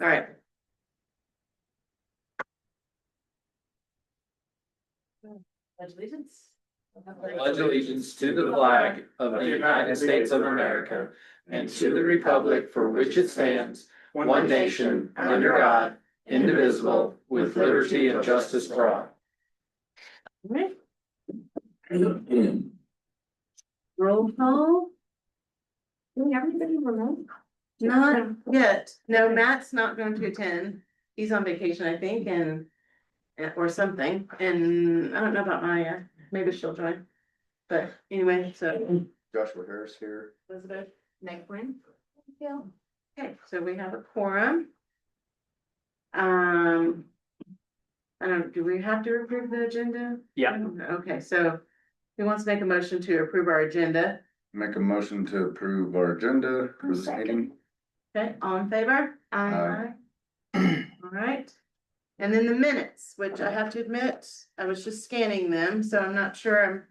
All right. Pledge allegiance. Pledge allegiance to the flag of the United States of America and to the republic for which it stands, one nation, under God, indivisible, with liberty and justice for all. Right. Roll call. Do we have anybody remote? Not yet. No, Matt's not going to attend. He's on vacation, I think, and or something. And I don't know about Maya. Maybe she'll join. But anyway, so Joshua Harris here. Elizabeth. Next one? Yeah. Okay, so we have a quorum. I don't, do we have to approve the agenda? Yeah. Okay, so who wants to make a motion to approve our agenda? Make a motion to approve our agenda for this meeting. Okay, all in favor? Aye. All right. And then the minutes, which I have to admit, I was just scanning them, so I'm not sure.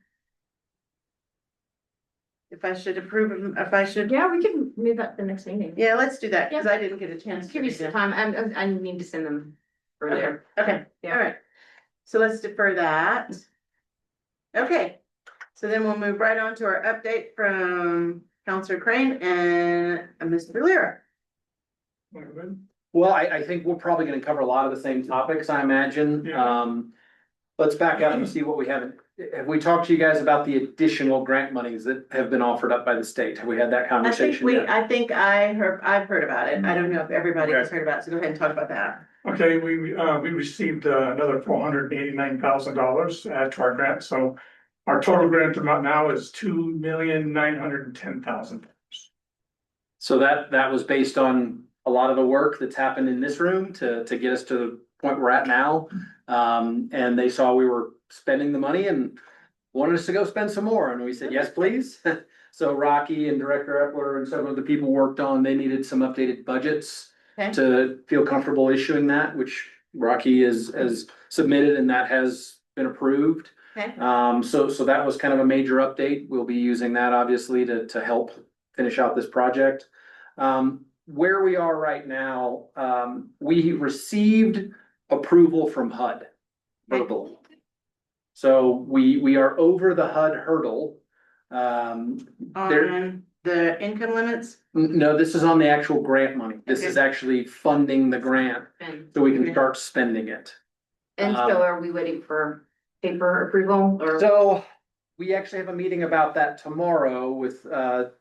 If I should approve them, if I should, Yeah, we can move that to the next meeting. yeah, let's do that, because I didn't get a chance. Give to you do some that. time. I need to send them earlier. Okay, all right. So let's defer that. Okay, so then we'll move right on to our update from Counselor Crane and Mr. Lira. Well, I think we're probably gonna cover a lot of the same topics, I imagine. Yeah. Let's back out and see what we haven't. Have we talked to you guys about the additional grant monies that have been offered up by the state? Have we had that conversation yet? I've heard about it. I don't know if everybody has heard about it, so go ahead and talk about that. Okay, we received another $489,000 to add to our grant, so our total grant amount now is $2,910,000. So that was based on a lot of the work that's happened in this room to get us to the point we're at now. And they saw we were spending the money and wanted us to go spend some more, and we said, yes, please. So Rocky and Director Epler and some of the people worked on, they needed some updated budgets Okay. to feel comfortable issuing that, which Rocky has submitted and that has been approved. Okay, So that was kind of a major update. We'll be using that obviously to help finish out this project. Where we are right now, we received approval from HUD verbally. So we are over the HUD hurdle. There, on the income limits, no, this is on the actual grant money. This is actually funding the grant so we can start spending it. And so are we waiting for paper approval or? So we actually have a meeting about that tomorrow with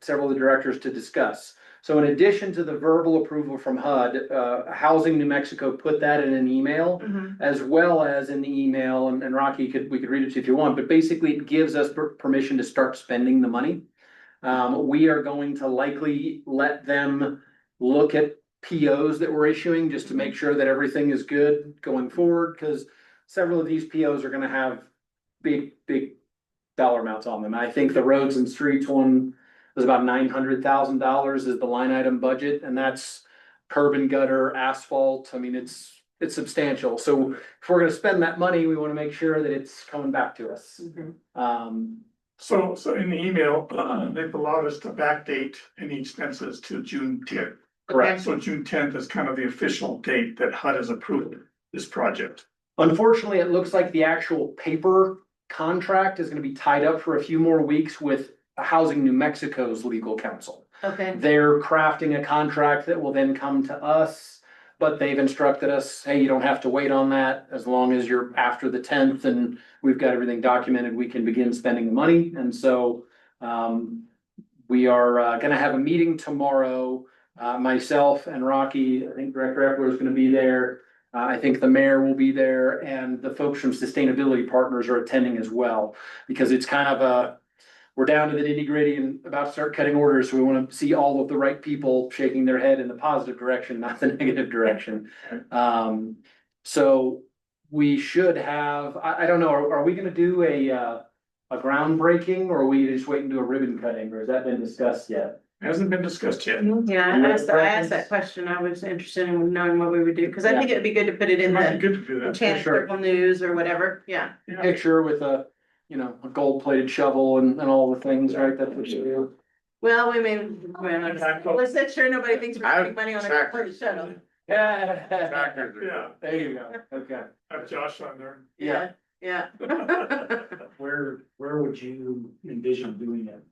several of the directors to discuss. So in addition to the verbal approval from HUD, Housing New Mexico put that in an email, as well as in the email, and Rocky we could read it to you if you want, but basically it gives us permission to start spending the money. We are going to likely let them look at POs that we're issuing just to make sure that everything is good going forward, because several of these POs are gonna have big dollar amounts on them. I think the roads and streets one was about $900,000 is the line item budget, and that's curb and gutter, asphalt. I mean, it's substantial. So if we're gonna spend that money, we wanna make sure that it's coming back to us. So in the email, they've allowed us to backdate any expenses to June 10th. Correct. So June 10th is kind of the official date that HUD has approved this project. Unfortunately, it looks like the actual paper contract is gonna be tied up for a few more weeks with Housing New Mexico's legal counsel. okay, They're crafting a contract that will then come to us, but they've instructed us, hey, you don't have to wait on that. As long as you're after the 10th and we've got everything documented, we can begin spending the money. And so we are gonna have a meeting tomorrow. Myself and Rocky, I think Director Epler is gonna be there. I think the mayor will be there, and the folks from Sustainability Partners are attending as well, because it's kind of we're down to the nitty gritty and about to start cutting orders, so we wanna see all of the right people shaking their head in the positive direction, not the negative direction. So we should have, I don't know, are we gonna do a groundbreaking, or are we just waiting to do a ribbon cutting, or has that been discussed yet? Hasn't been discussed yet. yeah, I asked that question. I was interested in knowing what we would do, because I think it'd be good to put it in Might be the good to do that. Chance sure. Circle News or whatever, yeah. Picture with a gold plated shovel and all the things, right? That's what you do. Well, let's make sure nobody thinks we're spending money on a Exactly. complete shuttle. Tractors are- Yeah. There you go, okay. Have Josh on there. Yeah. Yeah. Where would you envision doing it?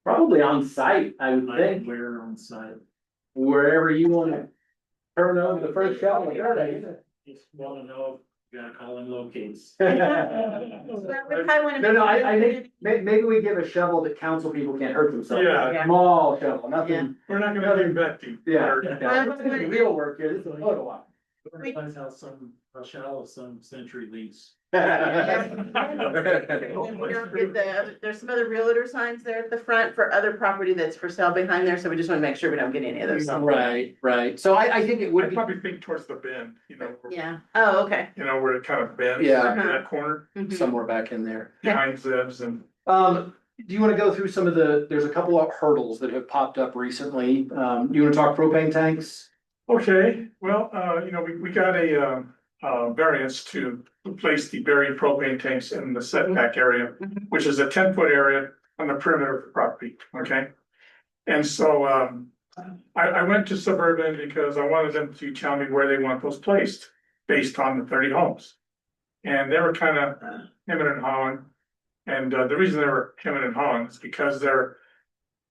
Probably on site, I would Like think, where on site? wherever you wanna turn over the first shovel. Just wanna know if you got a calling locates. Well, we probably wanna No, no, make- I think, maybe we give a shovel that council people can't hurt themselves. with. Yeah. Small shovel, nothing, We're not gonna do that deep. yeah, Or- yeah, this is real work here, this is a photo op. Depends how how shallow some century leaks. And we don't get there's some other realtor signs there at the front for other property that's for sale behind there, so we just wanna make sure we don't get any of those. Right, right, so I think it would I'd be, probably think towards the bend, you know, Yeah, oh, okay. where it kind of bends. Yeah. in that corner Mhm. somewhere back in there. behind Zeb's and. Do you wanna go through some of there's a couple of hurdles that have popped up recently, you wanna talk propane tanks? Okay, well, we got a variance to place the buried propane tanks in the setback area, Mhm. which is a 10-foot area on the perimeter of the property, okay? And so, I went to Suburban because I wanted them to tell me where they want those placed, based on the 30 homes. And they were kind of hemming and hawing. And, the reason they were hemming and hawing is because their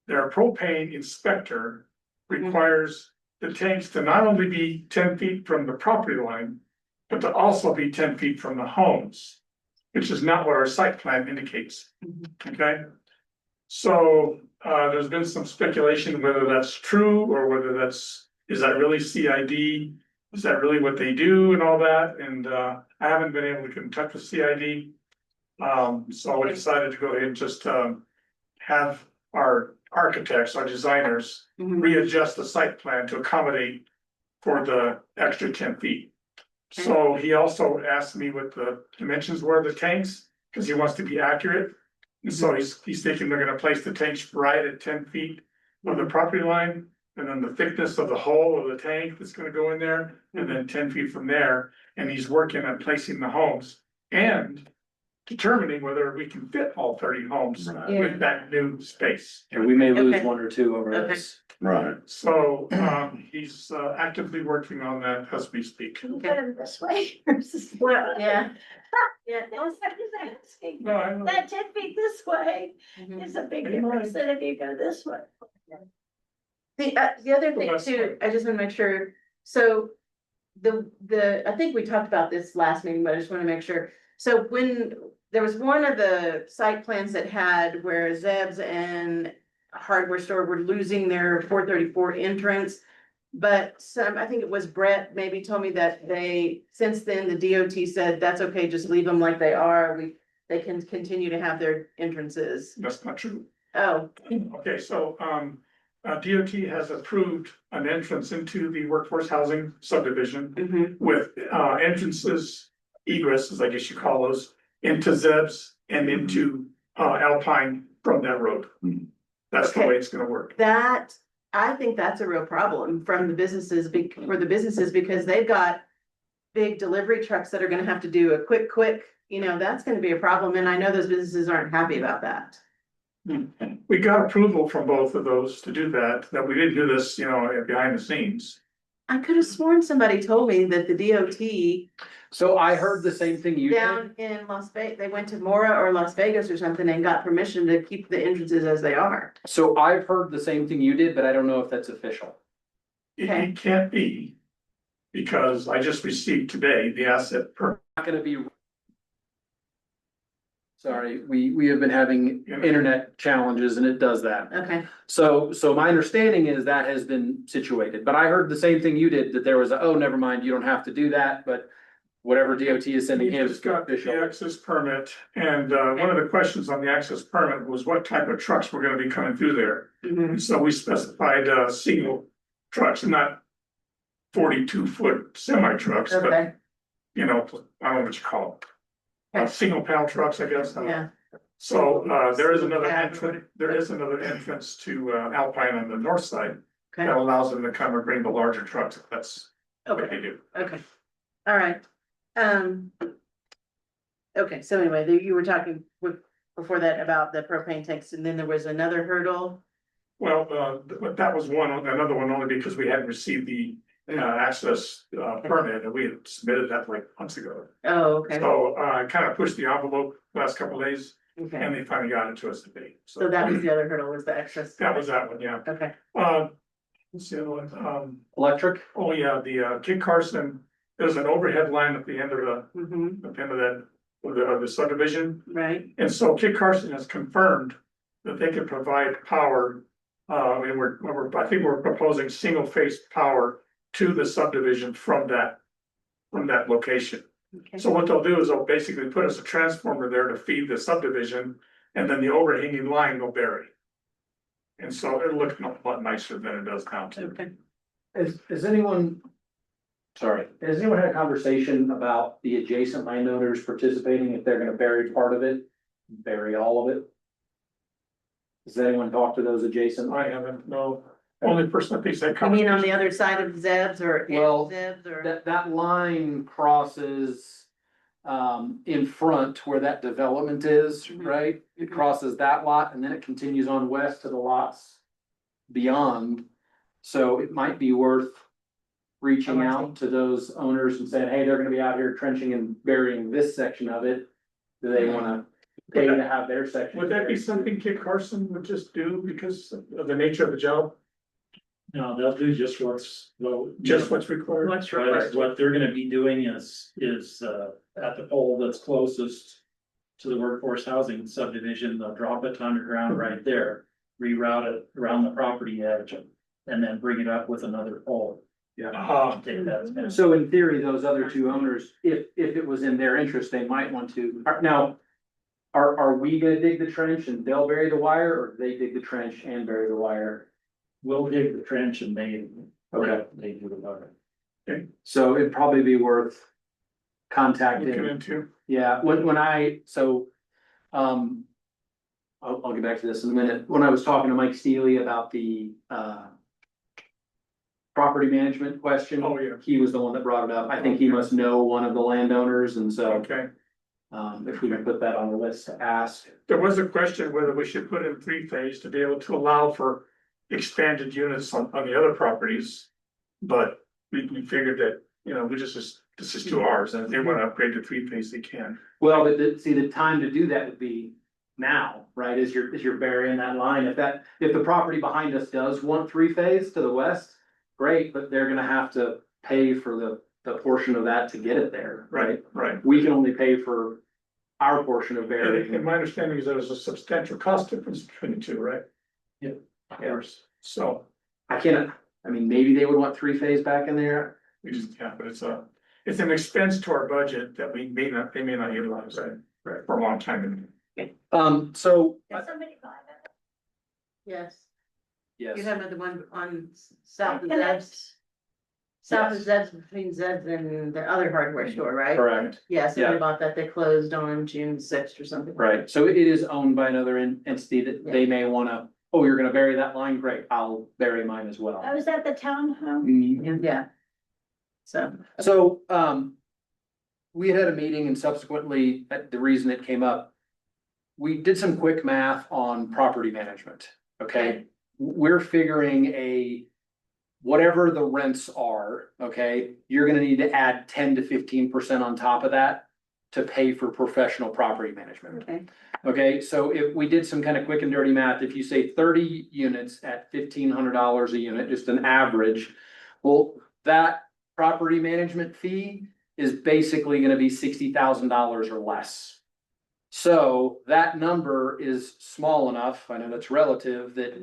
propane inspector requires the tanks to not only be 10 feet from the property line, but to also be 10 feet from the homes, which is not what our site plan indicates, okay? So, there's been some speculation whether that's true or whether is that really CID? Is that really what they do and all that? And, I haven't been able to get in touch with CID. So we decided to go ahead and just, have our architects, our designers, Mhm. readjust the site plan to accommodate for the extra 10 feet. So he also asked me what the dimensions were of the tanks, because he wants to be accurate. And so he's thinking they're gonna place the tanks right at 10 feet of the property line. And then the thickness of the hull of the tank that's gonna go in there, and then 10 feet from there. And he's working on placing the homes and determining whether we can fit all 30 homes Yeah. with that new space. And we may lose Okay. one or two over Okay. this. Right. So, he's actively working on that as we speak. Can you put them this way? versus- Well, yeah. Yeah. I was asking. No, I know. That 10 feet this way Mhm. is a big Pretty much. difference than if you go this way. The other thing Well, that's too, I just wanna make sure, so I think we talked about this last meeting, but I just wanna make sure. So when, there was one of the site plans that had where Zeb's and Hardware Store were losing their 434 entrance. But I think it was Brett maybe told me that since then, the DOT said, that's okay, just leave them like they are, they can continue to have their entrances. That's not true. Oh, Okay, so, DOT has approved an entrance into the workforce housing subdivision mhm, with, entrances, egresses, I guess you call those, into Zeb's and into, Alpine from that road. Mhm. That's the Okay. way it's gonna work. I think that's a real problem from the businesses, for the businesses, because they've got big delivery trucks that are gonna have to do a quick, that's gonna be a problem, and I know those businesses aren't happy about that. We got approval from both of those to do that we didn't do this, behind the scenes. I could have sworn somebody told me that the DOT So I heard the same thing you did. down in Las Vegas, they went to Mora or Las Vegas or something and got permission to keep the entrances as they are. So I've heard the same thing you did, but I don't know if that's official. Okay. It can't be, because I just received today the asset per, Not gonna be. Sorry, we have been having internet challenges and it does that. Okay, So my understanding is that has been situated, but I heard the same thing you did, that there was oh, never mind, you don't have to do that, but. Whatever DOT is sending we him. just got the official. access permit, and one of the questions on the access permit was what type of trucks were gonna be coming through there. mhm, And so we specified single trucks, not 42-foot semi trucks, but okay, I don't know what you call them. Okay. Single panel trucks, I guess. yeah, So there is another Yeah. entrance to Alpine on the north side that okay, allows them to come and bring the larger trucks, if that's what okay, they do. okay, all right. Okay, so anyway, you were talking before that about the propane tanks, and then there was another hurdle. Well, but that was another one only because we hadn't received the access, permit, and we had submitted that like months ago. Oh, okay, So, I kind of pushed the envelope last couple of days, okay. and they finally got it to us today, So that was the other hurdle, was the excess. that was that one, yeah. Okay, What's the other one? Electric? Oh, yeah, the, Kit Carson, there's an overhead line at the end of mm-hmm, the end of that, of the subdivision. right, And so Kit Carson has confirmed that they can provide power. And I think we're proposing single phase power to the subdivision from that location. okay. So what they'll do is they'll basically put us a transformer there to feed the subdivision, and then the overhanging line will bury. And so it'll look a lot nicer than it does now too. Okay. Is anyone? Sorry, has anyone had a conversation about the adjacent landowners participating if they're gonna bury part of it, bury all of it? Has anyone talked to those adjacent? I haven't, no, only person that thinks that. You mean on the other side of Zeb's or in Well, Zeb's or? That line crosses in front where that development is, Mhm. right? It crosses that lot and then it continues on west to the lots beyond. So it might be worth reaching Oh, I see. out to those owners and saying, hey, they're gonna be out here trenching and burying this section of it. Do they wanna pay to have their section? Would that be buried? something Kit Carson would just do because of the nature of the job, No, they'll do just what's, well. just what's required? What they're gonna be doing is at the pole that's closest to the workforce housing subdivision, they'll drop it to underground right there. Reroute it around the property edge and then bring it up with another pole. Take that. So in theory, those other two owners, if it was in their interest, they might want to, now. Are we gonna dig the trench and they'll bury the wire, or they dig the trench and bury the wire? We'll dig the trench and they. Okay. They do the wire. So it'd probably be worth Looking contacting, into, yeah, when I, so. I'll get back to this in a minute, when I was talking to Mike Steely about the property management question. oh, yeah, He was the one that brought it up, I think he must know one of the landowners, and so, okay. if we could put that on the list to ask. There was a question whether we should put in three-phase to be able to allow for expanded units on the other properties. But we figured that, this is to ours, and if they wanna upgrade to three-phase, they can. Well, but the time to do that would be now, right, as you're burying that line, if the property behind us does want three-phase to the west, great, but they're gonna have to pay for the portion of that to get it there, right? Right. We can only pay for our portion of And burying. my understanding is there's a substantial cost difference between the two, right? Yeah. Yes, so, I mean, maybe they would want three-phase back in there. we just, yeah, but it's an expense to our budget that they may not utilize, right, for a long time. So. Yes, Yes. you have the one on south of Zeb's. South of Zeb's, between Zeb's and the other hardware store, right? Correct, Yeah, so Yeah. they bought that, they closed on June 6th or something. right, so it is owned by another entity that they may wanna, oh, you're gonna bury that line, great, I'll bury mine as well. was that the townhome? Yeah. So, So, we had a meeting and subsequently, the reason it came up. We did some quick math on property management, okay? We're figuring whatever the rents are, okay? You're gonna need to add 10 to 15% on top of that to pay for professional property management. okay, Okay, so if we did some kind of quick and dirty math, if you say 30 units at $1,500 a unit, just an average. Well, that property management fee is basically gonna be $60,000 or less. So that number is small enough, I know that's relative, that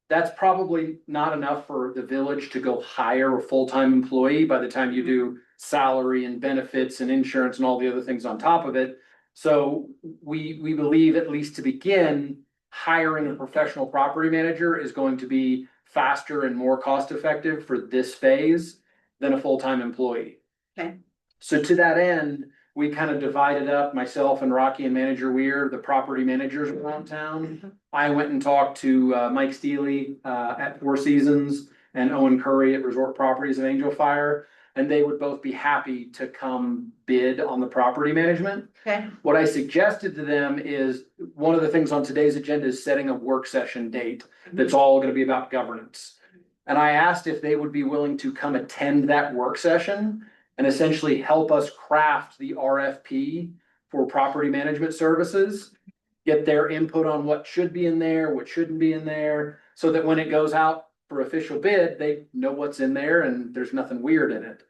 that's probably not enough for the village to go hire a full-time employee by the time you do salary and benefits and insurance and all the other things on top of it. So we believe, at least to begin, hiring a professional property manager is going to be faster and more cost-effective for this phase than a full-time employee. Okay. So to that end, we kind of divided up, myself and Rocky and Manager Weir, the property managers around town. I went and talked to Mike Steely at Four Seasons and Owen Curry at Resort Properties of Angel Fire. And they would both be happy to come bid on the property management. okay, What I suggested to them is, one of the things on today's agenda is setting a work session date that's all gonna be about governance. And I asked if they would be willing to come attend that work session and essentially help us craft the RFP for property management services. Get their input on what should be in there, what shouldn't be in there, so that when it goes out for official bid, they know what's in there and there's nothing weird in it.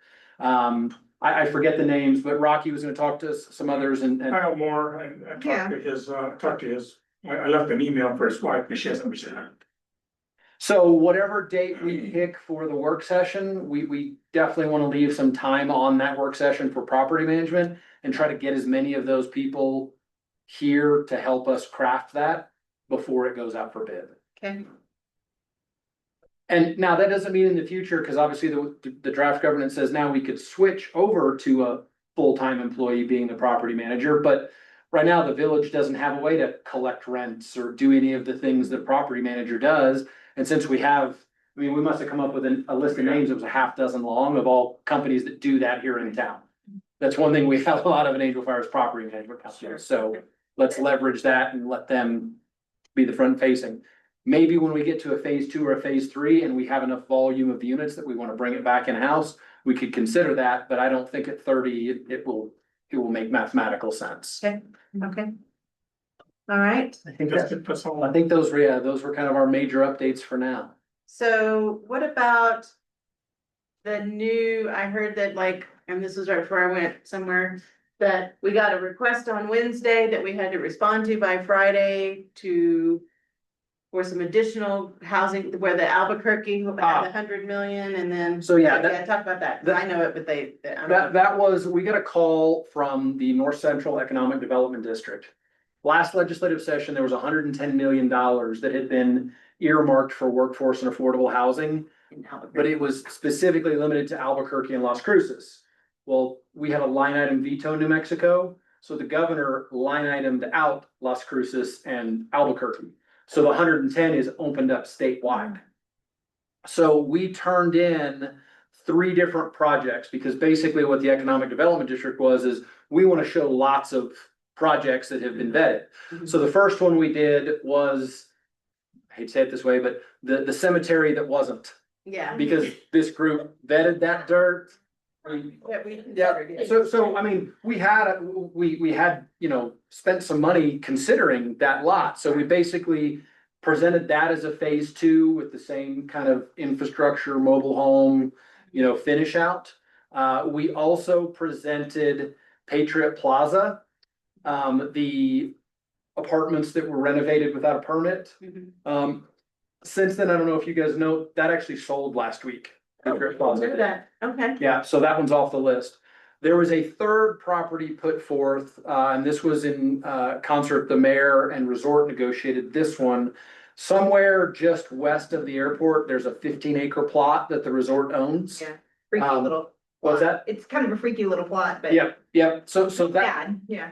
I forget the names, but Rocky was gonna talk to some others and Kyle Moore, I talked to his, I left an email for his wife, but she hasn't returned. so whatever date we pick for the work session, we definitely wanna leave some time on that work session for property management and try to get as many of those people here to help us craft that before it goes out for bid. Okay, And now that doesn't mean in the future, because obviously the draft governance says now we could switch over to a full-time employee being the property manager, but right now the village doesn't have a way to collect rents or do any of the things the property manager does. And since we have, I mean, we must have come up with a list of names that was a half dozen long of all companies that do that here in town. That's one thing we have a lot of in Angel Fire's property management companies, so let's leverage that and let them be the front facing. Maybe when we get to a phase 2 or a phase 3 and we have enough volume of units that we want to bring it back in-house, we could consider that, but I don't think at 30, it will make mathematical sense. okay. All right, I think That's all. I think those were kind of our major updates for now. so what about the new, I heard that like, and this was right before I went somewhere, that we got a request on Wednesday that we had to respond to by Friday for some additional housing, where the Albuquerque had Ah. 100 million, and then. So yeah, Yeah, talk about that, 'cause I know it, but they. I don't know. That was, we got a call from the North Central Economic Development District. Last legislative session, there was $110 million that had been earmarked for workforce and affordable housing, In Albuquerque. but it was specifically limited to Albuquerque and Las Cruces. Well, we have a line item veto in New Mexico, so the governor line itemed out Las Cruces and Albuquerque. So the 110 is opened up statewide. So we turned in 3 different projects, because basically what the Economic Development District is we want to show lots of projects that have been vetted. So the first one we did was, I hate to say it this way, but the cemetery that wasn't, Yeah. because this group vetted that dirt. That we Yeah, considered, yeah. so I mean, we had, you know, spent some money considering that lot, so we basically presented that as a phase 2 with the same kind of infrastructure, mobile home, you know, finish out. We also presented Patriot Plaza, the apartments that were renovated without a permit. Mhm. Since then, I don't know if you guys know, that actually sold last week. Patriot Plaza. Do that, okay. Yeah, so that one's off the list. There was a third property put forth, and this was in concert, the mayor and resort negotiated this one. Somewhere just west of the airport, there's a 15-acre plot that the resort owns. Yeah. Freaky Um, little. What's that? It's kind of a freaky little plot, but. Yep, so that, Bad, yeah.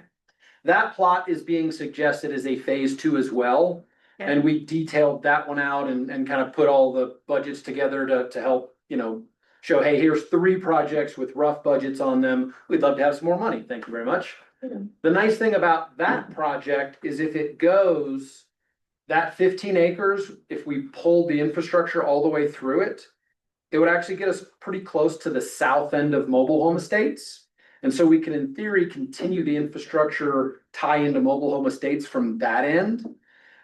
that plot is being suggested as a phase 2 as well. Okay. And we detailed that one out and kind of put all the budgets together to help, you know, show, hey, here's 3 projects with rough budgets on them. We'd love to have some more money. Thank you very much. Yeah. The nice thing about that project is if it goes, that 15 acres, if we pulled the infrastructure all the way through it, it would actually get us pretty close to the south end of mobile home estates. And so we can, in theory, continue the infrastructure tie into mobile home estates from that end,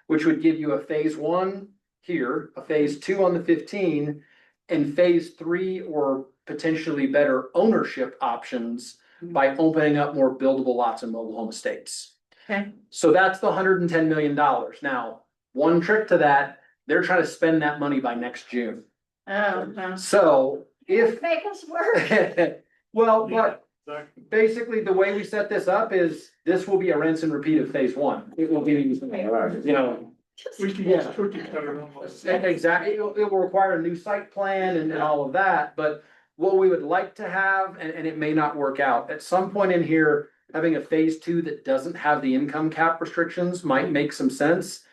which would give you a phase 1 here, a phase 2 on the 15, and phase 3 or potentially better ownership options by opening up more buildable lots in mobile home estates. Okay. So that's the $110 million. Now, one trick to that, they're trying to spend that money by next June. Oh, So if, Make us work. well, but Exactly. basically the way we set this up is this will be a rinse and repeat of phase 1. It will be, you know, We can Yeah. use cookie cutter almost. exactly, it will require a new site plan and all of that, but what we would like to have, and it may not work out, at some point in here, having a phase 2 that doesn't have the income cap restrictions might make some sense.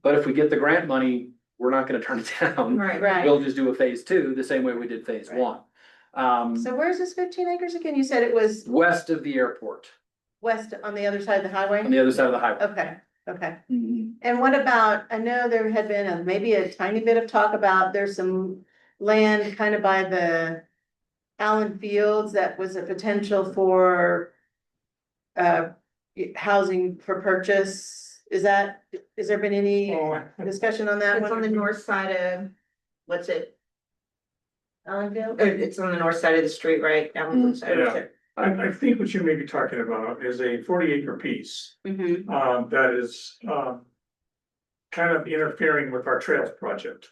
But if we get the grant money, we're not gonna turn it down. Right. right. We'll just do a phase 2, the same way we did phase 1. So where's this 15 acres again? You said it was West of the airport, west on the other side of the highway? on the other side of the highway. Okay, okay. And what about, I know there had been maybe a tiny bit of talk about, there's some land kind of by the Allen Fields, that was a potential for housing for purchase. Is there been any Oh, discussion on that It's on the one? north side of, what's it? Allen Field? It's on the north side of the street, right? Down the side of Yeah. it. I think what you may be talking about is a 40-acre piece, Mhm. that is, kind of interfering with our trails project.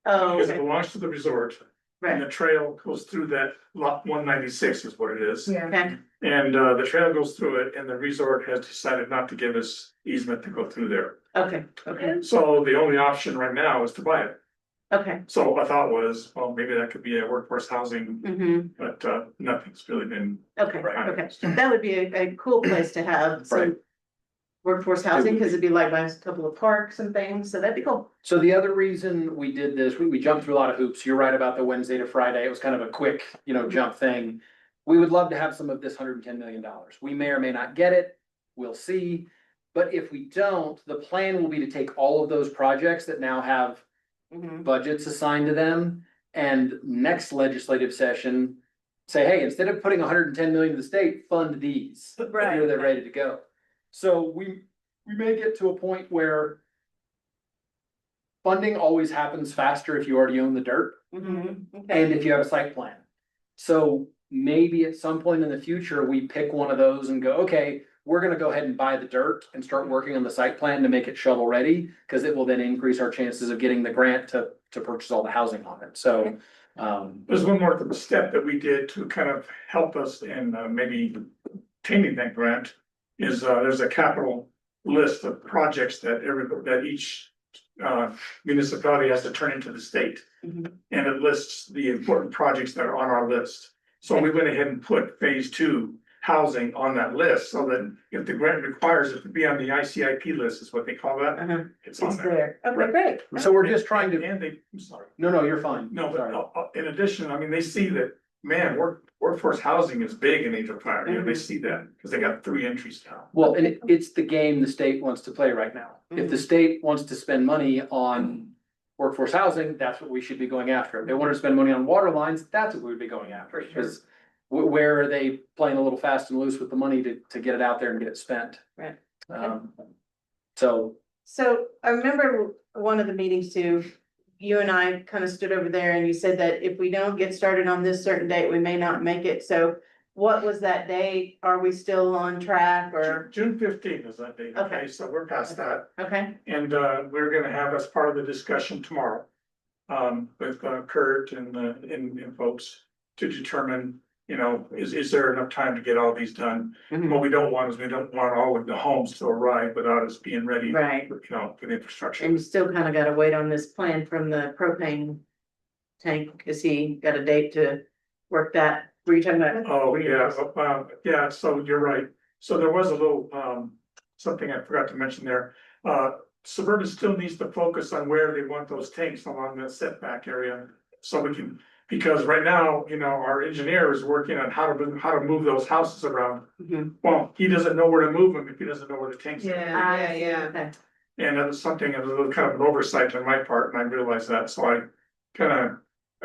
Oh, Because it okay, belongs to the resort, and the right, trail goes through that lot 196 is what it is. Yeah. okay, And, the trail goes through it, and the resort has decided not to give us easement to go through there. okay, okay, So the only option right now is to buy it. okay. So I thought was, well, maybe that could be a workforce housing, Mhm. but, nothing's really been. Okay, Right. okay, that would be a cool place to have some Right. workforce housing, cause it'd be like by a couple of parks and things, so that'd be cool. So the other reason we did this, we jumped through a lot of hoops. You're right about the Wednesday to Friday. It was kind of a quick, jump thing. We would love to have some of this $110 million. We may or may not get it. We'll see. But if we don't, the plan will be to take all of those projects that now have Mhm. budgets assigned to them. And next legislative session, say, hey, instead of putting 110 million to the state, fund these. Right. Here they're ready to go. So we may get to a point where funding always happens faster if you already own the dirt Mhm. Okay, and if you have a site plan. So maybe at some point in the future, we pick one of those and go, okay, we're gonna go ahead and buy the dirt and start working on the site plan to make it shovel ready. Cause it will then increase our chances of getting the grant to purchase all the housing on it. So, There's one more step that we did to kind of help us in, maybe obtaining that grant. Is, there's a capital list of projects that each, municipality has to turn into the state. Mhm. And it lists the important projects that are on our list. So we went ahead and put phase 2 housing on that list, so that if the grant requires it to be on the ICIP list, is what they call that, uh-huh, it's on it's there. there, okay, great. so we're just trying to, And they, I'm sorry. no, you're fine. No, but Sorry. in addition, I mean, they see that, man, workforce housing is big in Angel Fire, they see that, because they got 3 entries now. Well, and it's the game the state wants to play right now. If the state wants to spend money on workforce housing, that's what we should be going after. If they want to spend money on water lines, that's what we would be going after. For sure. Because where are they playing a little fast and loose with the money to get it out there and get it spent? Right. So, So I remember one of the meetings too, you and I kind of stood over there and you said that if we don't get started on this certain date, we may not make it. So what was that date? Are we still on track or, June 15th is that date, okay, Okay. so we're past that, okay, and, we're gonna have as part of the discussion tomorrow. With Kurt and folks to determine, is there enough time to get all these done? Mhm. What we don't want is we don't want all of the homes to arrive without us being ready. Right. For the infrastructure. And you still kind of gotta wait on this plan from the propane tank, cause he got a date to work that, were you talking about? Oh, yeah, yeah, so you're right. So there was a little, something I forgot to mention there. Suburban still needs to focus on where they want those tanks along the setback area. So we can, because right now, our engineer is working on how to move those houses around. Mhm. Well, he doesn't know where to move them if he doesn't know where the tanks are. I see, okay. And that was something, that was a little kind of an oversight on my part, and I realized that, so I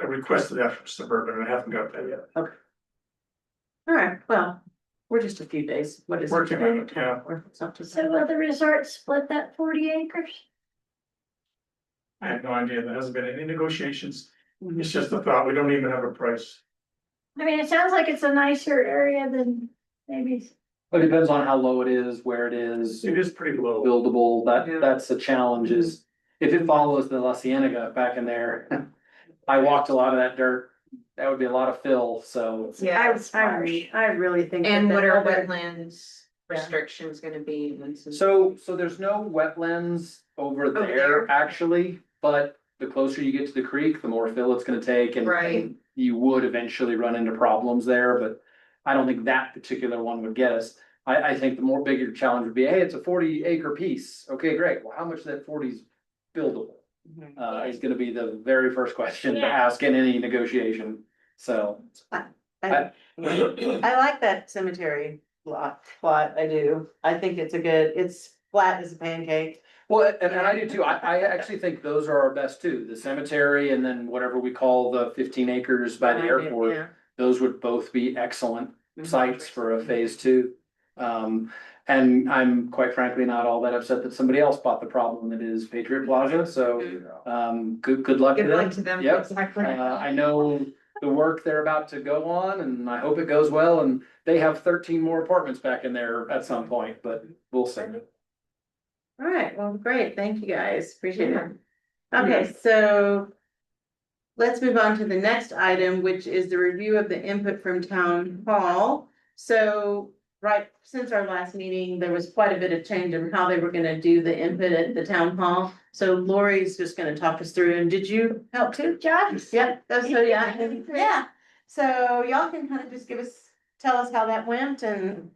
requested that from Suburban, and I haven't got that yet. All right, well, we're just a few days, what is it Working on today? it, yeah. It's up to So will the resort split that 40 acres? I have no idea, there hasn't been any negotiations, Mhm. it's just a thought, we don't even have a price. I mean, it sounds like it's a nicer area than maybe, it depends on how low it is, where it is, It is pretty low. buildable, Yeah. that's the challenge is. If it follows the La Cienega back in there, I walked a lot of that dirt, that would be a lot of fill, so. Yeah. it's I really think. And that what the are other- wetlands Yeah. restrictions gonna be? So there's no wetlands over there, there? actually, but the closer you get to the creek, the more fill it's gonna take and. Right. You would eventually run into problems there, but I don't think that particular one would get us. I think the more bigger challenge would be, hey, it's a 40-acre piece. Okay, great. Well, how much of that 40 is buildable? Mhm. Is gonna be the very first question to Yeah. ask in any negotiation, so. I like that cemetery plot, I do. I think it's it's flat as a pancake. Well, and I do too. I actually think those are our best two, the cemetery and then whatever we call the 15 acres by the airport. Yeah. Those would both be excellent sites for a phase two. And I'm quite frankly not all that upset that somebody else bought the problem that is Patriot Plaza, so, good luck to Good them. luck to them. Yep. Exactly. I know the work they're about to go on and I hope it goes well, and they have 13 more apartments back in there at some point, but we'll see. All right, well, great, thank you guys, appreciate it. Okay, so. Let's move on to the next item, which is the review of the input from town hall. So, right, since our last meeting, there was quite a bit of change in how they were gonna do the input at the town hall. So Lori's just gonna talk us through, and did you help too? Josh? Yep, that's so, yeah, so y'all can kind of just tell us how that went and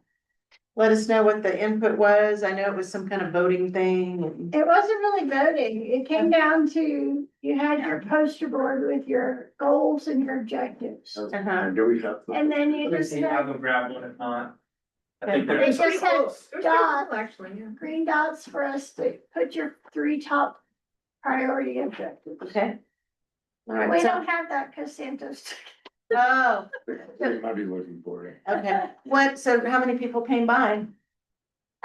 let us know what the input was. I know it was some kind of voting thing. It wasn't really voting. It came down to, you had your poster board with your goals and your objectives. Uh-huh. Do we have? And then you just had, go grab one if not. I think they there's. just had dots, Actually, yeah. green dots for us to put your 3 top priority objectives. Okay. All We right, so, don't have that because Santos. oh, They might be looking for it. okay, so how many people came by?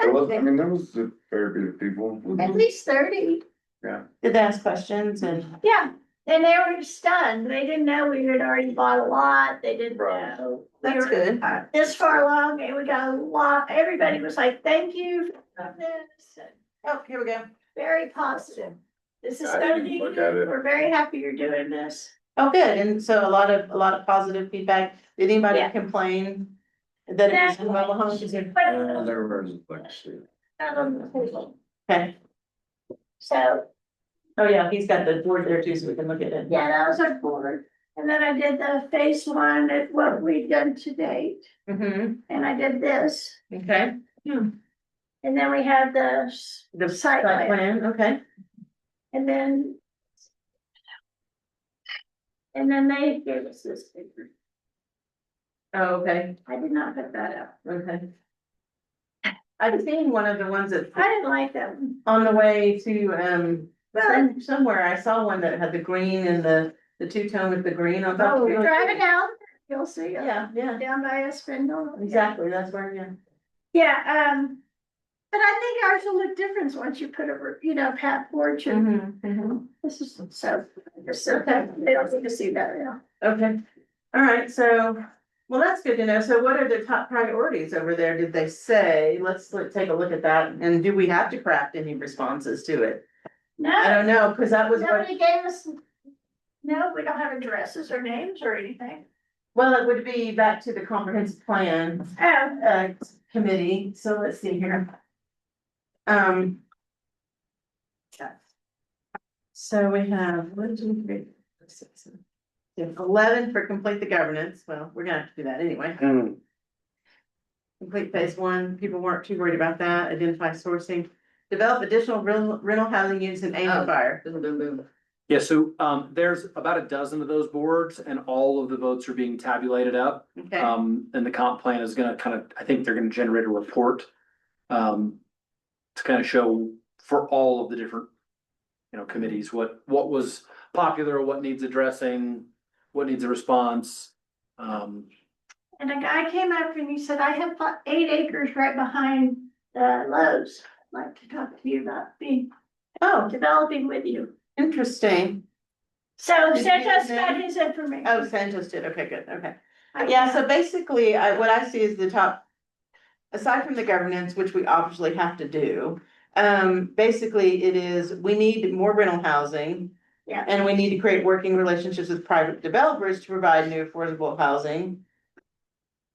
Well, I mean, there was a fair bit of people. At least 30. Did they ask questions and? Yeah, and they were stunned. They didn't know we had already bought a lot. They didn't Right. know. That's we were good. This far along and we got a lot. Everybody was like, thank you for this. And Oh, here we go. very positive. This is I gonna didn't be look good. at it. We're very happy you're doing this. Oh, good, and so a lot of positive feedback. Did anybody Yeah. complain that it was in mobile homes? But There was like, shit. not on the table. Okay, So, oh yeah, he's got the board there too, so we can look at it. yeah, that was our board. And then I did the phase 1 at what we've done to date. Mm-hmm, And I did this. okay. And then we had the The site site plan. plan, okay. And then they gave us this paper. Oh, okay, I did not put that up. okay. I've seen one of the ones that I didn't like that one. on the way to, somewhere I saw one that had the green and the two-tone with the green on top. Oh, driving down, you'll see it. Yeah, yeah, Down by a spindle. exactly, that's where, yeah. Yeah, but I think ours will look different once you put a pat porch and this is so, they don't need to see that, yeah. Okay, all right, so, well, that's good to know. So what are the top priorities over there, did they say? Let's take a look at that, and do we have to craft any responses to it? I No, don't know, cause that was what, nobody gave us, no, we don't have addresses or names or anything. well, it would be back to the comprehensive plan, Oh, committee, so let's see here. So we have 1, 2, 3, 4, 5, 6, 7, 11 for complete the governance. Well, we're gonna have to do that anyway. Complete phase 1, people weren't too worried about that. Identify sourcing, develop additional rental housing units and aim to fire. Boom, boom, boom. Yeah, so, there's about a dozen of those boards and all of the votes are being tabulated up. Okay, And the comp plan is gonna I think they're gonna generate a report. To kind of show for all of the different, committees, what was popular, what needs addressing, what needs a response. and a guy came up and he said, I have 8 acres right behind the Lowe's. I'd like to talk to you about developing with you. interesting. So Did you Santos get got that? his information. Oh, Santos did. Okay, good. Okay. I- Yeah, so basically, what I see is the top, aside from the governance, which we obviously have to do. Basically it is, we need more rental housing. Yeah. And we need to create working relationships with private developers to provide new affordable housing.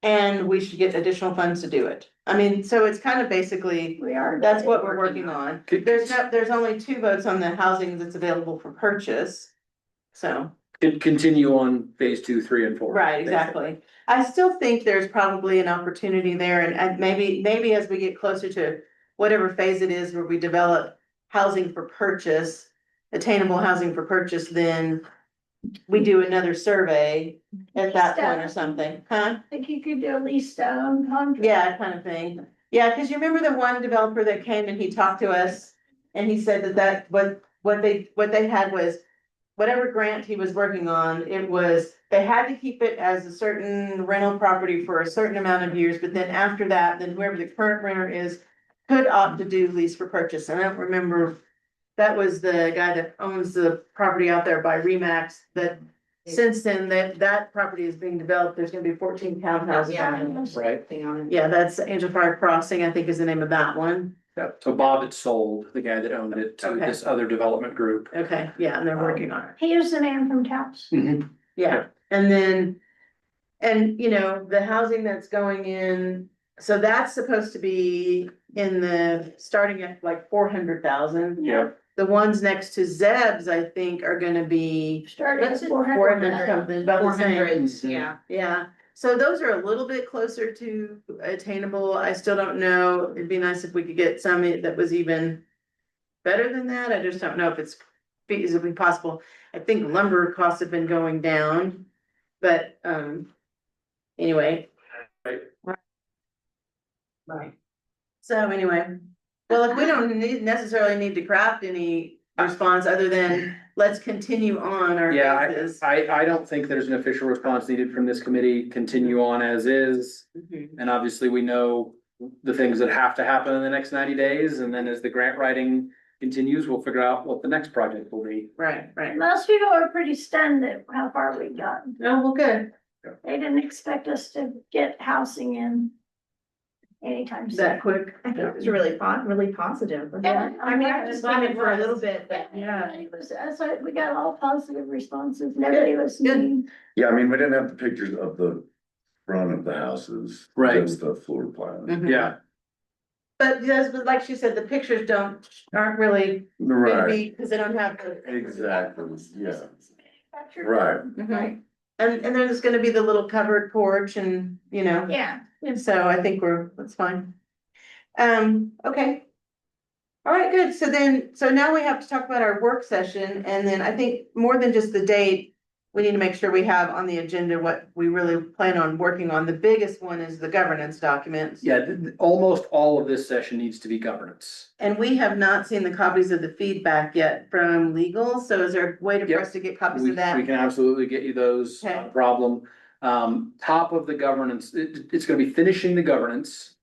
And we should get additional funds to do it. I mean, so it's kind of basically, We are. that's what we're working on. There's only 2 votes on the housing that's available for purchase. So. Could continue on phase 2, 3, and 4. Right, exactly. I still think there's probably an opportunity there and maybe as we get closer to whatever phase it is where we develop housing for purchase, attainable housing for purchase, then we do another survey at that point or something, huh? I think you could do a lease to own contract. Yeah, kind of thing. Yeah, cause you remember the one developer that came and he talked to us And he said what they had was, whatever grant he was working on, it was, they had to keep it as a certain rental property for a certain amount of years, but then after that, then whoever the current renter is could opt to do lease for purchase. And I don't remember, that was the guy that owns the property out there by Remax, that since then, that property is being developed, there's gonna be 14 townhouses on it. Right. Thing on it. Yeah, that's Angel Fire Crossing, I think is the name of that one. Yep. So Bob had sold, the guy that owned it, to Okay. this other development group. Okay, yeah, and they're working on it. He was the man from Taos. Yeah, and then, and you know, the housing that's going in, so that's supposed to be in the, starting at like 400,000. Yeah. The ones next to Zeb's, I think, are gonna be Started at 400 400. something, about the same. 400s, yeah. Yeah, so those are a little bit closer to attainable. I still don't know. It'd be nice if we could get some that was even better than that. I just don't know if it's feasibly possible. I think lumber costs have been going down, but, anyway. Right. Right. So anyway, well, if we don't necessarily need to craft any response other than let's continue on our Yeah, basis. I don't think there's an official response needed from this committee, continue on as is. Mhm. And obviously, we know the things that have to happen in the next 90 days, and then as the grant writing continues, we'll figure out what the next project will be. Right, right. Most people are pretty stunned at how far we've gotten. Oh, well, good. They didn't expect us to get housing in anytime soon. That quick. I think it was really really positive. Yeah. I mean, I just came in for a little bit, but Yeah. It was, so we got all positive responses. Nobody was mean. Yeah, I mean, we didn't have the pictures of the front of the houses. Right. Just the floor plan. Mhm. Yeah, But yes, but like she said, the pictures aren't really gonna Right, be, because they don't have. exactly, yeah, That's right. Mhm. And there's gonna be the little covered porch and, you know, Yeah. and so I think that's fine. Okay. All right, good. So now we have to talk about our work session, and then I think more than just the date, we need to make sure we have on the agenda what we really plan on working on. The biggest one is the governance documents. yeah, almost all of this session needs to be governance. And we have not seen the copies of the feedback yet from legal, so is there a way for Yep. us to get copies We of that? can absolutely get you those, not a Okay. problem. Top of the governance, it's gonna be finishing the governance,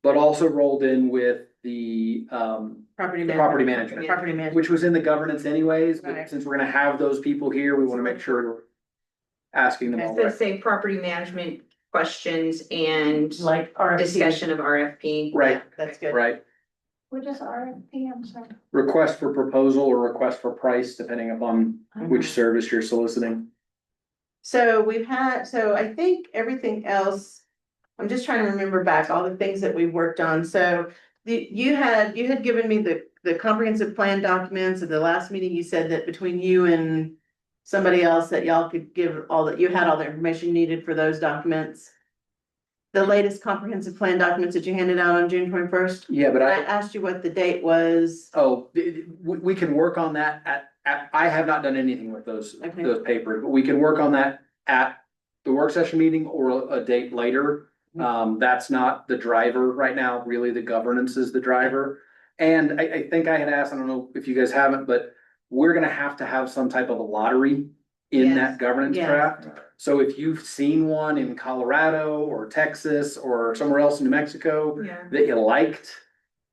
but also rolled in with the, Property property management. management. Property management. which was in the governance anyways, but Right. since we're gonna have those people here, we wanna make sure we're asking them all. so right. say property management questions and Like RFP. discussion of RFP. Right, That's good. right. We're just RFP, I'm sorry. Request for proposal or request for price, depending upon which service you're soliciting. So I think everything else, I'm just trying to remember back all the things that we've worked on. So you had given me the comprehensive plan documents. At the last meeting, you said that between you and somebody else that y'all could give you had all the information you needed for those documents. The latest comprehensive plan documents that you handed out on June 21st. Yeah, but I asked you what the date was. we can work on that I have not done anything with those Okay. papers, but we can work on that at the work session meeting or a date later. That's not the driver right now, really, the governance is the driver. And I think I had asked, I don't know if you guys haven't, but we're gonna have to have some type of a lottery in Yes. that governance Yes. draft. So if you've seen one in Colorado or Texas or somewhere else in New Mexico Yeah. that you liked,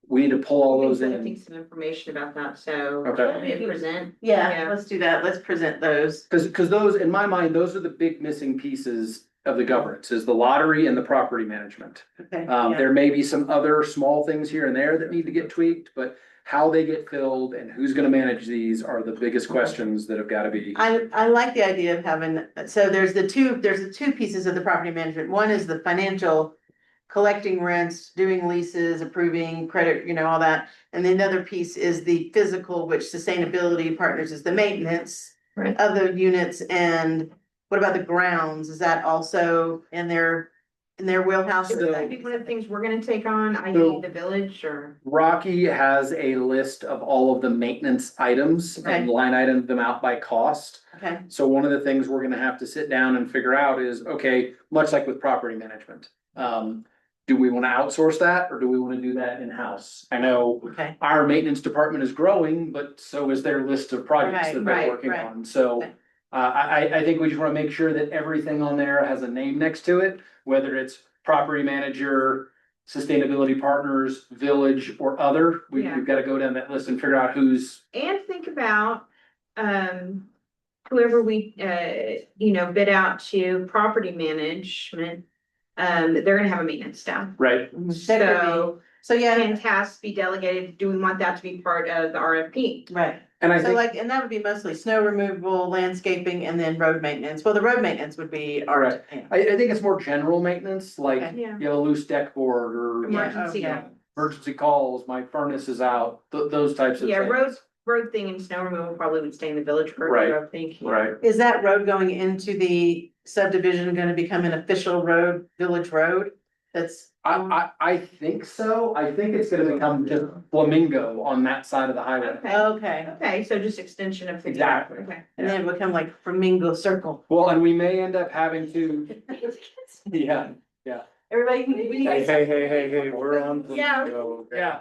we need to pull all those I in. think some information about that, so. Okay. maybe present. Yeah, Yeah. let's do that. Let's present those. Cause those, in my mind, those are the big missing pieces of the governance, is the lottery and the property management. Okay. yeah. There may be some other small things here and there that need to get tweaked, but how they get filled and who's gonna manage these are the biggest questions that have gotta be. I like the idea of having, so there's the two pieces of the property management. One is the financial, collecting rents, doing leases, approving credit, you know, all that. And then the other piece is the physical, which Sustainability Partners is the maintenance Right. of the units. And what about the grounds? Is that also in their wheelhouse? Is that one of the things we're gonna take on, So- i.e. the village, or? Rocky has a list of all of the maintenance items Okay. and line item them out by cost. Okay, So one of the things we're gonna have to sit down and figure out is, okay, much like with property management. do we wanna outsource that or do we wanna do that in-house? I know Okay, our maintenance department is growing, but so is their list of projects that they're Right, working right. on, so. Okay. I think we just wanna make sure that everything on there has a name next to it, whether it's property manager, sustainability partners, village, or other. Yeah. We've gotta go down that list and figure out who's, And think about, whoever we, bid out to property management. They're gonna have a maintenance staff. right, so yeah, Can tasks be delegated? Do we want that to be part of the RFP? right. and I So think, like, and that would be mostly snow removal, landscaping, and then road maintenance. Well, the road maintenance would be our. Correct. I think it's more general maintenance, like, Okay. Yeah. you have a loose deck board or. Emergency. Yeah. Emergency calls, my furnace is out, those types of Yeah, things. road thing and snow removal probably would stay in the village Right. purview, I think. Right, Is that road going into the subdivision gonna become an official road, village road? That's, I think so, I think it's gonna become just Flamingo on that side of the highway. Okay, okay, okay, so just extension of. Exactly. Okay. and then it become like Flamingo Circle. Well, and we may end up having to, yeah, Everybody, we need. Hey, we're on. Yeah. yeah,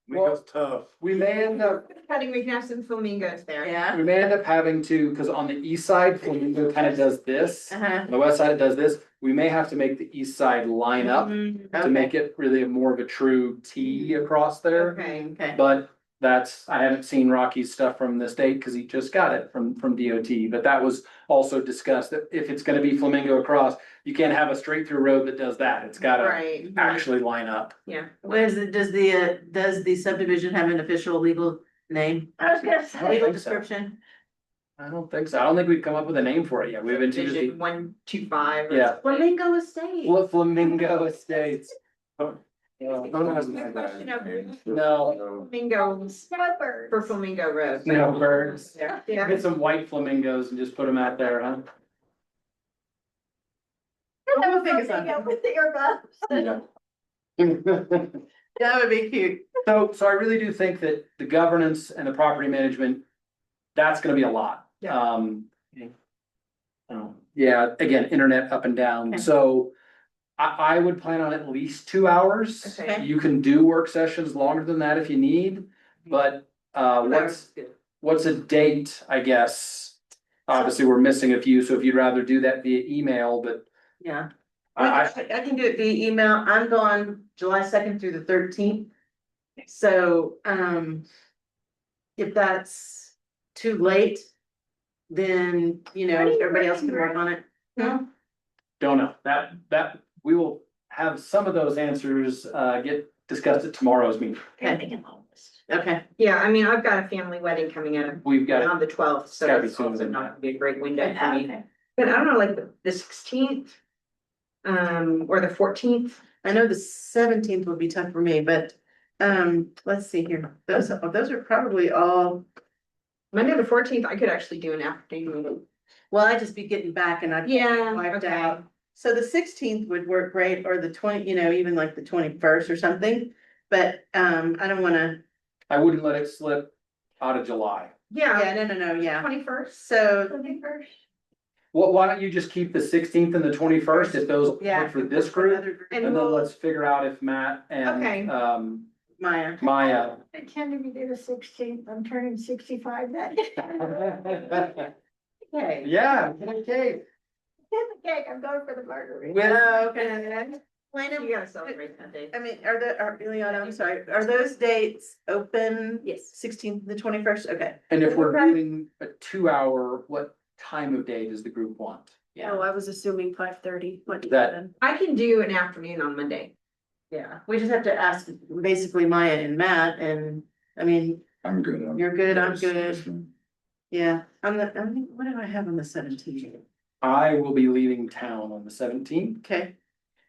Flamingo's tough. we may end up, Cutting, we can have some flamingos there. Yeah. we may end up having to, cause on the east side, Flamingo kind of does this. Uh-huh. On the west side, it does this, we may have to make the east side line up to make it really more of a true T across there. Okay. Okay, But I haven't seen Rocky's stuff from the state, cause he just got it from DOT, but that was also discussed, that if it's gonna be Flamingo across, you can't have a straight through road that does that, it's gotta Right, actually line up. yeah. what is it, does the subdivision have an official legal name? I was gonna say, Legal think so. description? I don't think so, I don't think we've come up with a name for it yet, we've been too busy. Division 125. Yeah. Flamingo Estate. Flamingo Estates. Oh, No, Flamingo snowbirds. for Flamingo Road. no birds. Yeah. Get some white flamingos and just put them out there, huh? That We'll think of something something. with the earbuds. That would be cute. So I really do think that the governance and the property management, that's gonna be a lot. Yeah. Yeah, again, internet up and down, Okay. so I would plan on at least 2 hours. Okay. You can do work sessions longer than that if you need, but, what's a date, I guess? Obviously, we're missing a few, so if you'd rather do that via email, but Yeah. I, I can do it via email. I'm gone July 2nd through the 13th. So, if that's too late, then, everybody else can work on it. Hmm? don't know, that, we will have some of those answers, get discussed at tomorrow's meeting. Okay, Yeah, I mean, I've got a family wedding coming up We've got, on the 12th, so Gotta be it's sooner also than not that. gonna be a great window for me. Okay. But I don't know, like the 16th, or the 14th. I know the 17th would be tough for me, but, let's see here. Those are probably all, Monday, the 14th, I could actually do an afternoon meeting. well, I'd just be getting back and I'd. Yeah, Wiped okay. out. So the 16th would work great, or the 20, even like the 21st or something, but, I don't wanna, I wouldn't let it slip out of July. Yeah, no, yeah. 21st. So, Well, why don't you just keep the 16th and the 21st if those yeah. work for this group? Other group. And then let's figure out if Matt Okay. and, Maya. Maya. I tend to be the 16th, I'm turning 65 that day. Okay. Yeah, okay. Get the cake, I'm going for the margarita. Okay. You gotta celebrate that day. I mean, Ileana, I'm sorry, are those dates open? Yes. 16th, the 21st, okay. And if we're Okay. doing a 2 hour, what time of day does the group want? Yeah, I was assuming 5:30. What do you That- I can do an afternoon on Monday. yeah, we just have to ask basically Maya and Matt, and, I mean, I'm good. you're good, I'm good. Yeah, what do I have on the 17th? I will be leaving town on the 17th. Okay,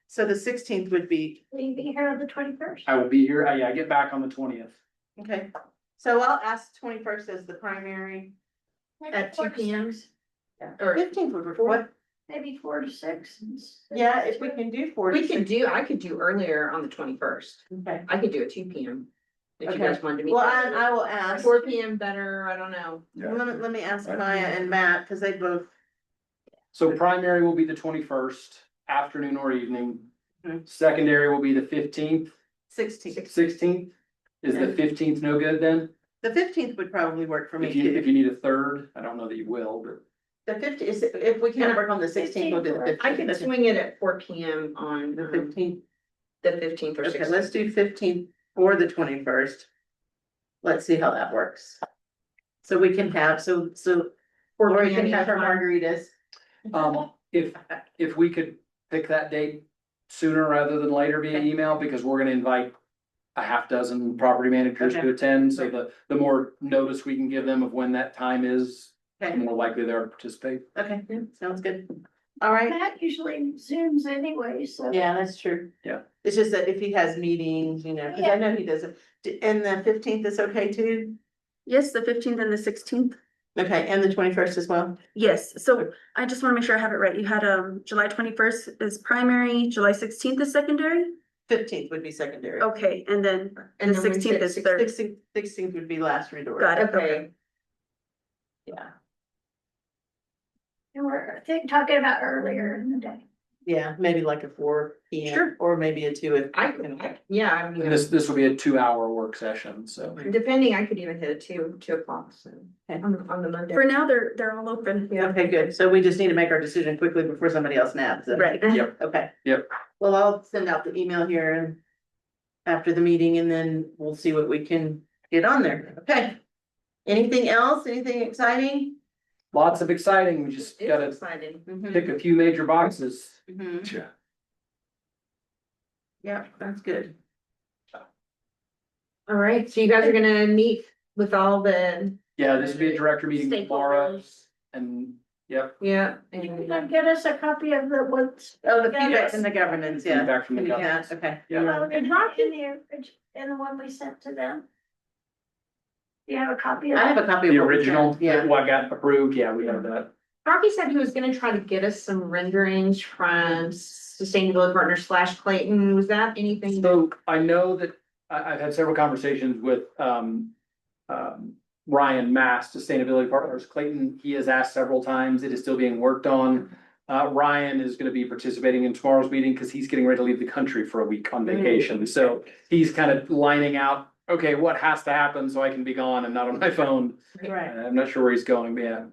so the 16th would be, Will you be here on the 21st? I will be here, I get back on the 20th. okay, so I'll ask 21st as the primary. At 2 p.m. Or 15th would work, what, Maybe 4 to 6. yeah, if we can do 4 to We could 6. do, I could do earlier on the 21st. Okay, I could do it 2 p.m. If you Okay. guys wanted to meet. well, I will ask, 4 p.m. better, I don't know. let me ask Maya and Matt, cause they both, So primary will be the 21st, afternoon or evening. Secondary will be the 15th, 16th. 16th. Is the 15th no good then? The 15th would probably work for me If you, if too. you need a third, I don't know that you will, but. The 15th, is, if we can't work on the 16th, we'll do the 15th. I can swing it at 4 p.m. on The 15th. the 15th or Okay, 16th. let's do 15th or the 21st. Let's see how that works. So we can have, so 4 Lori p.m. can have her each one. margaritas. If we could pick that date sooner rather than later via email, because we're gonna invite a half dozen property managers to Okay. attend, so the more notice we can give them of when that time is, the Okay, more likely they are to participate. okay, sounds good. All right, Matt usually zooms anyway, so. yeah, that's true. Yeah. It's just that if he has meetings, you know, cause I know he doesn't, and the 15th is okay too? Yes, the 15th and the 16th. Okay, and the 21st as well? Yes, so I just wanna make sure I have it right. You had, July 21st is primary, July 16th is secondary? 15th would be secondary. Okay, and then And the then we 16th said is third. 16th would be last resort. Got it. Okay, Yeah, And we're, I think, talking about earlier in the day. yeah, maybe like a 4 p.m. Sure. Or maybe a 2 if. yeah, I And mean, this will be a 2-hour work session, so. depending, I could even hit it 2 o'clock, so, Okay. on the Monday. For now, they're all open. Okay, good. So we just need to make our decision quickly before somebody else naps. it. Right. Yep. Okay. Yep. Well, I'll send out the email here and after the meeting and then we'll see what we can get on there. Okay. Anything else? Anything exciting? Lots of exciting, we just It's gotta exciting. pick a few major boxes. Mhm. Yeah. Yeah, that's good. All right, so you guys are gonna meet with all the, Yeah, this will be a director meeting tomorrow, stakeholders. and, yep, Yeah. You and- can get us a copy of the what's. Oh, the feedback and the governance, yeah. feedback from the Can you do government. that? Okay. Yeah. Well, it dropped in the, in the one we sent to them. Do you have a copy of I it? have a copy of The what we original, sent, Yeah. what got approved, yeah, we have that. Rocky said he was gonna try to get us some renderings from Sustainability Partners / Clayton. Was that anything? So I know that I've had several conversations with, Ryan Mast, Sustainability Partners Clayton. He has asked several times. It is still being worked on. Ryan is gonna be participating in tomorrow's meeting because he's getting ready to leave the country for a week on vacation. So he's kind of lining out, okay, what has to happen so I can be gone and not on my phone. Right. I'm not sure where he's going, but yeah,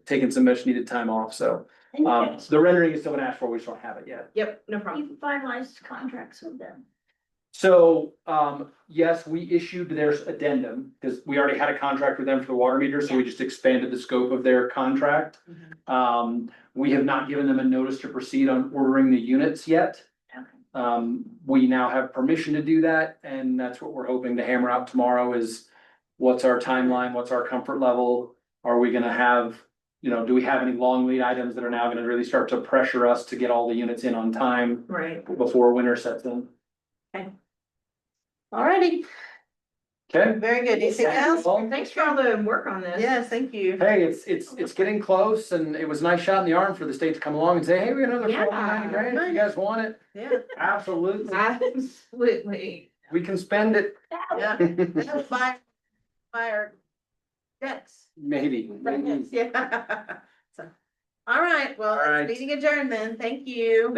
taking some much needed time off, so. And The rendering is still been asked for, we just don't have it yet. Yep, no problem. you finalized contracts with them. So, yes, we issued their addendum, because we already had a contract with them for the water meter, so we just expanded the scope of their contract. We have not given them a notice to proceed on ordering the units yet. Okay. We now have permission to do that, and that's what we're hoping to hammer out tomorrow is what's our timeline, what's our comfort level? Are we gonna have, do we have any long lead items that are now gonna really start to pressure us to get all the units in on time Right. before winter sets in? Alrighty, Okay, very good. Anything else? well, Thanks for all the work on this. Yes, thank you. hey, it's getting close, and it was a nice shot in the arm for the state to come along and say, hey, we got another Yeah. 49 grand, if you guys want it, Yeah, absolutely, Absolutely. we can spend it, yeah. That was by our decks. maybe. Yeah. So, all right, well, All right. meeting adjourned then. Thank you. Thank